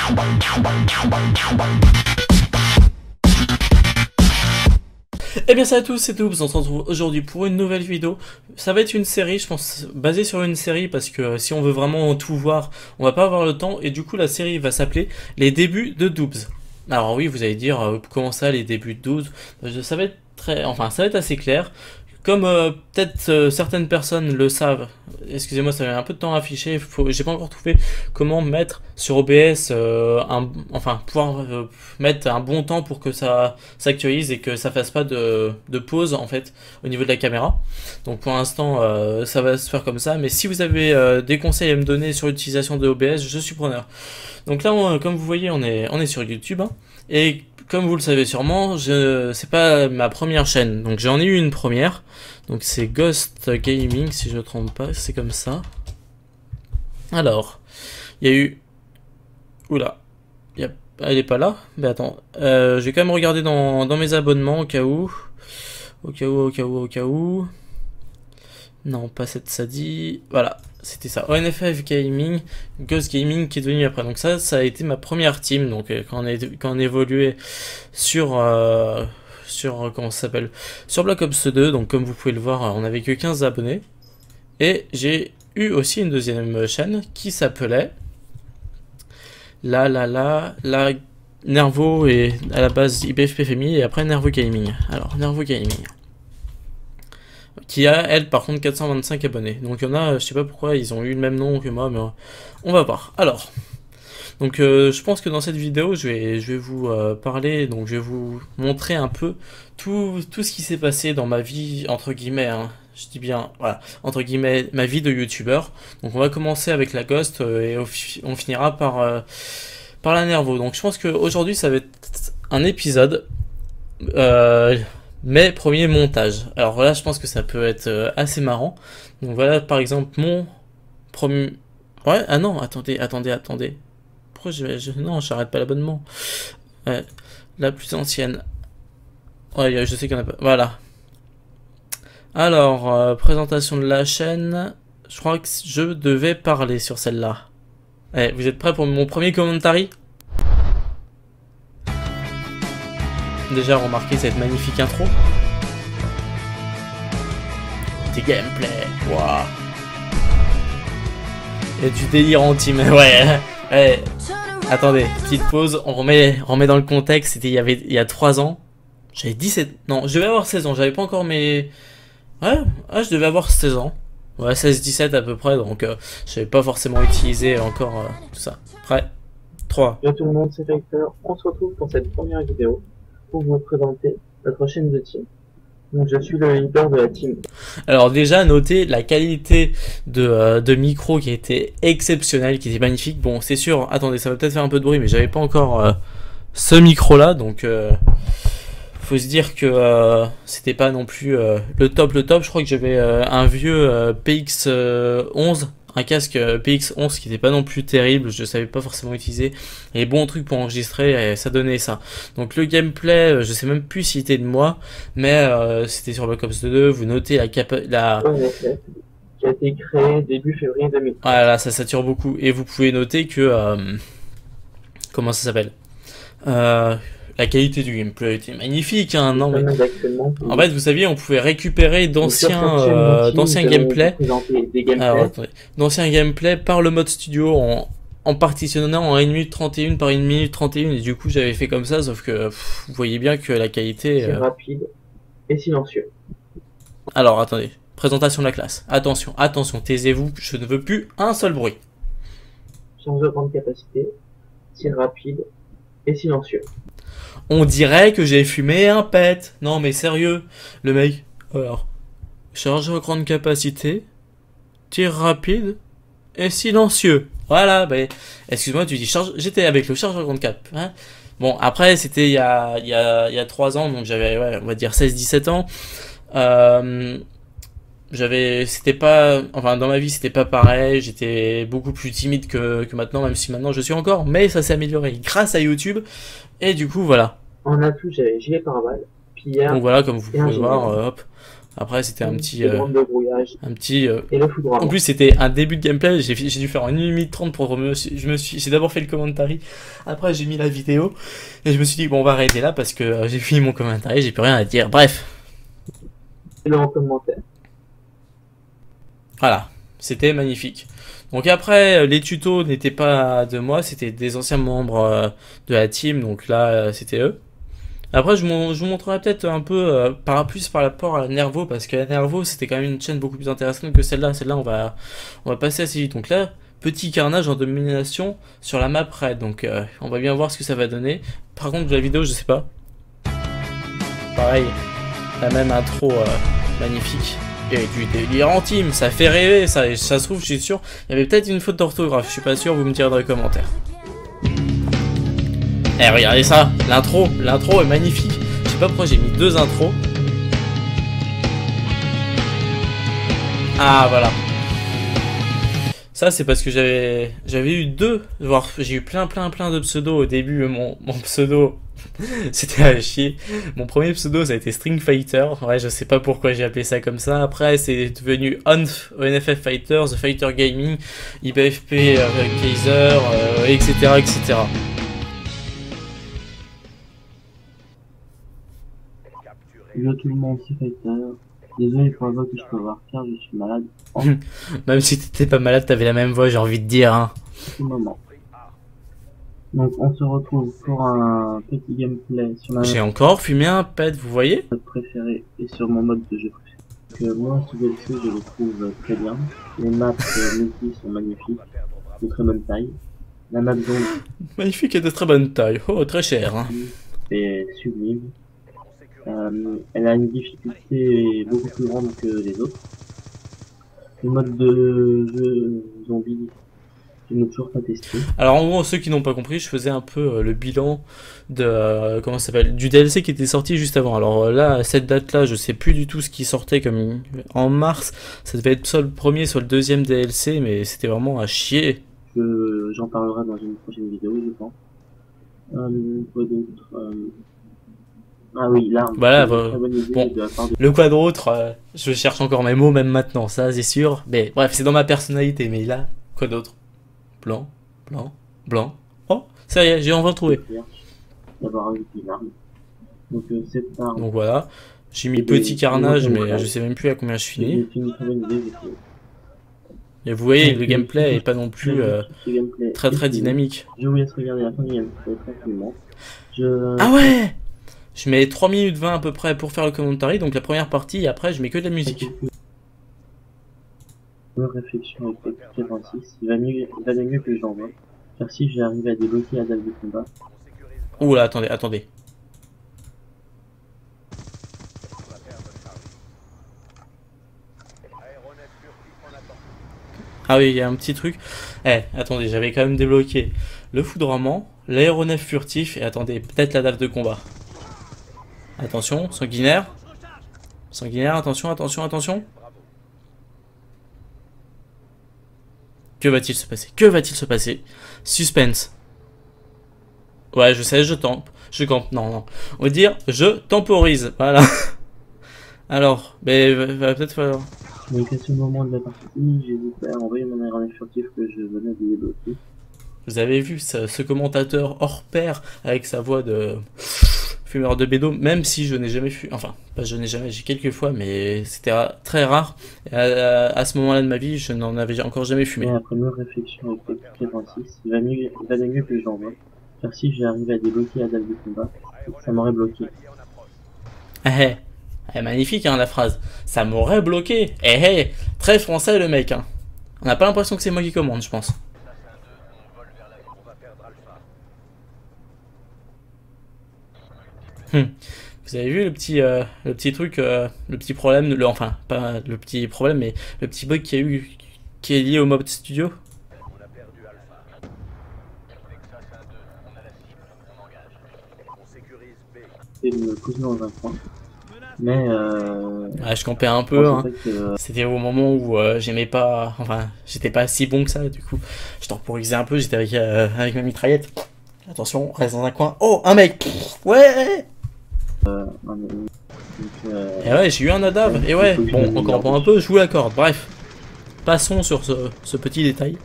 Eh bien salut à tous, c'est Doobs, on se retrouve aujourd'hui pour une nouvelle vidéo. Ça va être une série, je pense, basée sur une série, parce que si on veut vraiment tout voir, on va pas avoir le temps, et du coup la série va s'appeler Les débuts de Doobs. Alors oui, vous allez dire, comment ça, les débuts de Doobs? Ça va être ça va être assez clair. Comme peut-être certaines personnes le savent, excusez-moi, ça met un peu de temps à afficher, j'ai pas encore trouvé comment mettre sur OBS, pouvoir mettre un bon temps pour que ça s'actualise et que ça fasse pas de pause en fait au niveau de la caméra. Donc pour l'instant ça va se faire comme ça, mais si vous avez des conseils à me donner sur l'utilisation de OBS, je suis preneur. Donc là, comme vous voyez, on est sur YouTube, hein, et comme vous le savez sûrement, c'est pas ma première chaîne, donc j'en ai eu une première, donc c'est Ghost Gaming si je ne me trompe pas, c'est comme ça. Alors, il y a eu... Oula, elle est pas là? Mais attends, je vais quand même regarder dans mes abonnements au cas où. Au cas où... Non, pas cette, ça dit... Voilà, c'était ça. ONFF Gaming, Ghost Gaming qui est devenu après. Donc ça a été ma première team. Donc quand on évoluait sur... comment ça s'appelle, sur Black Ops 2. Donc comme vous pouvez le voir, on n'avait que 15 abonnés. Et j'ai eu aussi une deuxième chaîne qui s'appelait... La Nervo, et à la base IBFP Family et après Nervo Gaming. Alors Nervo Gaming, qui a, elle, par contre, 425 abonnés. Donc, il y en a, je sais pas pourquoi, ils ont eu le même nom que moi, mais on va voir. Alors, donc, je pense que dans cette vidéo, je vais vous parler, donc je vais vous montrer un peu tout ce qui s'est passé dans ma vie, entre guillemets, hein, je dis bien, voilà, entre guillemets, ma vie de youtubeur. Donc, on va commencer avec la Ghost, et on finira par la Nervo. Donc, je pense qu'aujourd'hui, ça va être un épisode... mes premiers montages. Alors voilà, je pense que ça peut être assez marrant. Donc voilà, par exemple, mon premier... Ouais, ah non, attendez. Pourquoi non, j'arrête pas l'abonnement. La plus ancienne. Ouais, je sais qu'il y en a pas. Voilà. Alors, présentation de la chaîne. Je crois que je devais parler sur celle-là. Vous êtes prêts pour mon premier commentary? Déjà remarquez cette magnifique intro. Des gameplay, waouh. Et du délire en team, ouais. Attendez, petite pause, on remet dans le contexte. C'était il y a 3 ans. J'avais 17, non, je devais avoir 16 ans, j'avais pas encore mes... Ouais, je devais avoir 16 ans. Ouais, 16-17 à peu près, donc je n'avais pas forcément utilisé encore tout ça. Prêt? 3. Bonjour tout le monde, c'est Factor. On se retrouve pour cette première vidéo pour vous présenter notre chaîne de team. Donc je suis le leader de la team. Alors déjà notez la qualité de micro qui était exceptionnelle, qui était magnifique. Bon c'est sûr, attendez, ça va peut-être faire un peu de bruit, mais j'avais pas encore ce micro là, donc faut se dire que c'était pas non plus le top. Je crois que j'avais un vieux PX11, un casque PX11 qui n'était pas non plus terrible, je savais pas forcément utiliser, et bon truc pour enregistrer, et ça donnait ça. Donc le gameplay, je sais même plus s'il était de moi, mais c'était sur Black Ops 2, vous notez la... qui a été créé début février 2000. Voilà, ça sature beaucoup, et vous pouvez noter que... comment ça s'appelle, la qualité du gameplay était magnifique, hein, non mais... En fait, vous saviez, on pouvait récupérer d'anciens gameplays, d'anciens gameplays par le mode studio en partitionnant en 1 minute 31 par 1 minute 31, et du coup j'avais fait comme ça, sauf que vous voyez bien que la qualité... C'est rapide et silencieux. Alors attendez, présentation de la classe. Attention, taisez-vous, je ne veux plus un seul bruit. Chargeur grande capacité, tir rapide et silencieux. On dirait que j'ai fumé un pet. Non mais sérieux, le mec. Alors, chargeur grande capacité, tir rapide et silencieux. Voilà, bah, excuse-moi, tu dis j'étais avec le chargeur grande cap. Hein. Bon, après c'était il y a 3 ans, donc j'avais, ouais, on va dire 16-17 ans. C'était pas, enfin dans ma vie c'était pas pareil, j'étais beaucoup plus timide que maintenant, même si maintenant je suis encore, mais ça s'est amélioré grâce à YouTube, et du coup voilà. En atout j'avais gilet pare-balles, pillard. Donc voilà, comme vous pouvez voir, hop, Après, c'était un petit... le drone de brouillage un petit... et le foudroiement. En plus, c'était un début de gameplay. J'ai dû faire 1 minute 30 pour... J'ai d'abord fait le commentary. Après, j'ai mis la vidéo. Et je me suis dit, bon, on va arrêter là parce que j'ai fini mon commentary. J'ai plus rien à dire. Bref. Et le commentaire. Voilà. C'était magnifique. Donc après, les tutos n'étaient pas de moi. C'était des anciens membres de la team. Donc là, c'était eux. Après, je vous montrerai peut-être un peu plus par rapport à Nervo, parce que Nervo, c'était quand même une chaîne beaucoup plus intéressante que celle-là. Celle-là, on va passer assez vite. Donc là, petit carnage en domination sur la map Red. Donc on va bien voir ce que ça va donner. Par contre, de la vidéo, je sais pas. Pareil, la même intro magnifique. Et du délire en team, ça fait rêver, ça se trouve, je suis sûr. Il y avait peut-être une faute d'orthographe, je suis pas sûr, vous me direz dans les commentaires. Eh, regardez ça, l'intro est magnifique. Je sais pas pourquoi j'ai mis 2 intros. Ah, voilà. Ça, c'est parce que j'avais eu 2, voire j'ai eu plein de pseudos au début. Mon pseudo, c'était à chier. Mon premier pseudo, ça a été String Fighter. Ouais, je sais pas pourquoi j'ai appelé ça comme ça. Après, c'est devenu ONFF Fighter, The Fighter Gaming, IBFP Kaiser, etc. Yo tout le monde, c'est Fighter. Désolé pour la voix que je peux avoir car je suis malade. Même si t'étais pas malade, t'avais la même voix, j'ai envie de dire. Hein. Tout moment. Donc on se retrouve pour un petit gameplay sur ma J'ai encore fumé un pet, vous voyez? mode préféré et sur mon mode de jeu préféré. Donc, moi, ce DLC, je le trouve très bien. Les maps multi sont magnifiques, de très bonne taille. La map zone Magnifique et de très bonne taille. Oh, très cher. Hein. est sublime. Elle a une difficulté beaucoup plus grande que les autres. Le mode de jeu zombie, je n'ai toujours pas testé. Alors en gros, ceux qui n'ont pas compris, je faisais un peu le bilan de comment ça s'appelle, du DLC qui était sorti juste avant. Alors là, à cette date-là, je sais plus du tout ce qui sortait comme en mars. Ça devait être soit le premier, soit le deuxième DLC, mais c'était vraiment à chier. J'en parlerai dans une prochaine vidéo, je pense. Quoi d'autre Ah oui, là, Voilà, très bonne idée bon, de la part de... le quoi d'autre, je cherche encore mes mots même maintenant, ça c'est sûr. Mais bref, c'est dans ma personnalité, mais là, quoi d'autre? Blanc, blanc, blanc. Oh, ça y est, j'ai enfin trouvé. D'avoir eu une arme. Donc cette arme. Donc voilà, j'ai mis petit carnage, mais je sais même plus à combien je finis. C'est une très bonne idée, je trouve. Et vous voyez, le gameplay est pas non plus gameplay très dynamique. Je vous laisse regarder la fin du gameplay tranquillement. Ah ouais! Je mets 3 minutes 20 à peu près pour faire le commentary, donc la première partie, et après je mets que de la musique. Une réflexion avec le 26, il va mieux que j'en vois. Car si j'arrive à débloquer la dalle de combat. Ouh là, attendez. Ah oui, il y a un petit truc. Eh, attendez, j'avais quand même débloqué le foudroiement, l'aéronef furtif, et attendez, peut-être la dalle de combat. Attention, sanguinaire. Sanguinaire, attention. Que va-t-il se passer? Suspense. Ouais, je sais, je campe. Non. On va dire, je temporise. Voilà. Alors, mais va peut-être falloir... Donc à ce moment de la partie, j'ai voulu envoyer mon aéronef furtif que je venais de débloquer. Vous avez vu ce commentateur hors pair avec sa voix de fumeur de bédo, même si je n'ai jamais fumé, enfin, pas je n'ai jamais, j'ai quelques fois, mais c'était très rare. À ce moment-là de ma vie, je n'en avais encore jamais fumé. Et après une réflexion avec le 26, il va mieux que j'en vois. Car si j'arrive à débloquer la dalle de combat, ça m'aurait bloqué. Magnifique hein, la phrase. Ça m'aurait bloqué. Très français le mec. Hein. On n'a pas l'impression que c'est moi qui commande, je pense. Vous avez vu le petit truc, le petit problème, enfin pas le petit problème, mais le petit bug qu'il y a eu, qui est lié au Mob Studio. Et me poser dans un coin. Mais ouais, je campais un peu. Hein. C'était au moment où j'aimais pas, enfin j'étais pas si bon que ça. Du coup, je temporisais un peu. J'étais avec ma mitraillette. Attention, reste dans un coin. Oh, un mec. Ouais. Et ouais, j'ai eu un Nadav. Et ouais, bon, encore pour un peu, je vous l'accorde. Bref, passons sur ce petit détail.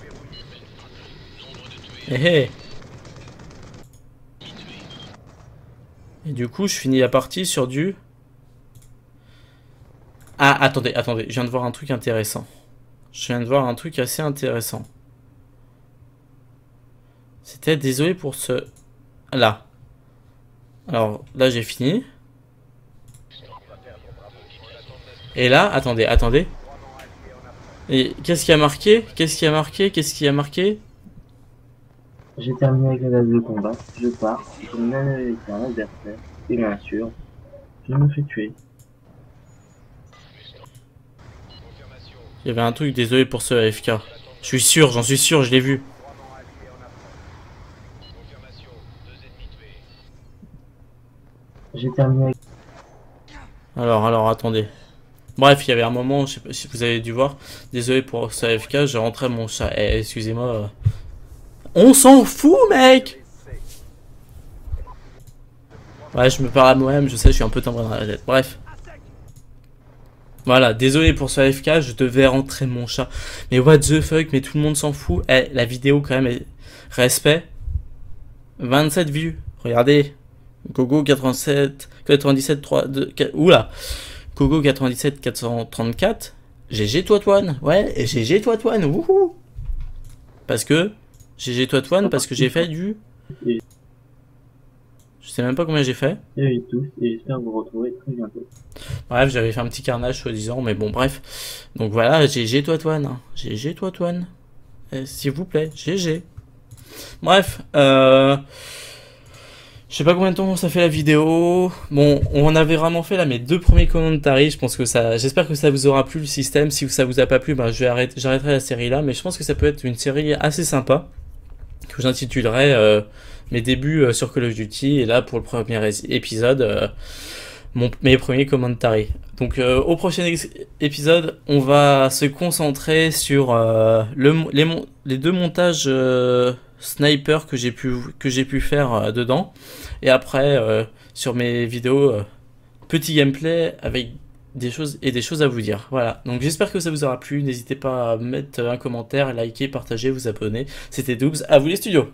Et du coup, je finis la partie sur du... Ah, attendez, je viens de voir un truc intéressant. Je viens de voir un truc assez intéressant. C'était désolé pour ce... Là. Alors, là, j'ai fini. Et là, attendez. Et qu'est-ce qui a marqué? J'ai terminé avec la base de combat, je pars, je mène avec un adversaire, et bien sûr, je me fais tuer. Il y avait un truc, désolé pour ce AFK. Je suis sûr, j'en suis sûr, je l'ai vu. J'ai terminé avec... Alors, attendez. Bref, il y avait un moment, je sais pas si vous avez dû voir. Désolé pour ce AFK, j'ai rentré mon chat. Eh, excusez-moi. On s'en fout, mec! Ouais, je me parle à moi-même, je sais, je suis un peu timbré dans la tête. Bref. Voilà, désolé pour ce AFK, je devais rentrer mon chat. Mais what the fuck, mais tout le monde s'en fout. Eh, la vidéo quand même, respect. 27 vues, regardez. Gogo 97 3, 2, 4, oula. Gogo 97 434. GG Toitoine, ouais, et GG Toitoine, wouhou. Parce que, GG Toitoine, parce que j'ai fait du... Je sais même pas combien j'ai fait. Et tous, et j'espère vous retrouver très bientôt. Bref, j'avais fait un petit carnage soi-disant, mais bon, bref. Donc voilà, GG Toitoine. Hein. GG Toitoine. S'il vous plaît, GG. Bref, je sais pas combien de temps ça fait la vidéo. Bon, on avait vraiment fait là mes 2 premiers commentaires. Je pense que ça, j'espère que ça vous aura plu le système. Si ça vous a pas plu, bah, j'arrêterai la série là. Mais je pense que ça peut être une série assez sympa que j'intitulerai mes débuts sur Call of Duty. Et là, pour le premier épisode, mes premiers commentaires. Donc, au prochain épisode, on va se concentrer sur les 2 montages sniper que j'ai pu faire dedans. Et après, sur mes vidéos, petit gameplay avec des choses à vous dire. Voilà. Donc, j'espère que ça vous aura plu. N'hésitez pas à mettre un commentaire, liker, partager, vous abonner. C'était Doobs. À vous les studios.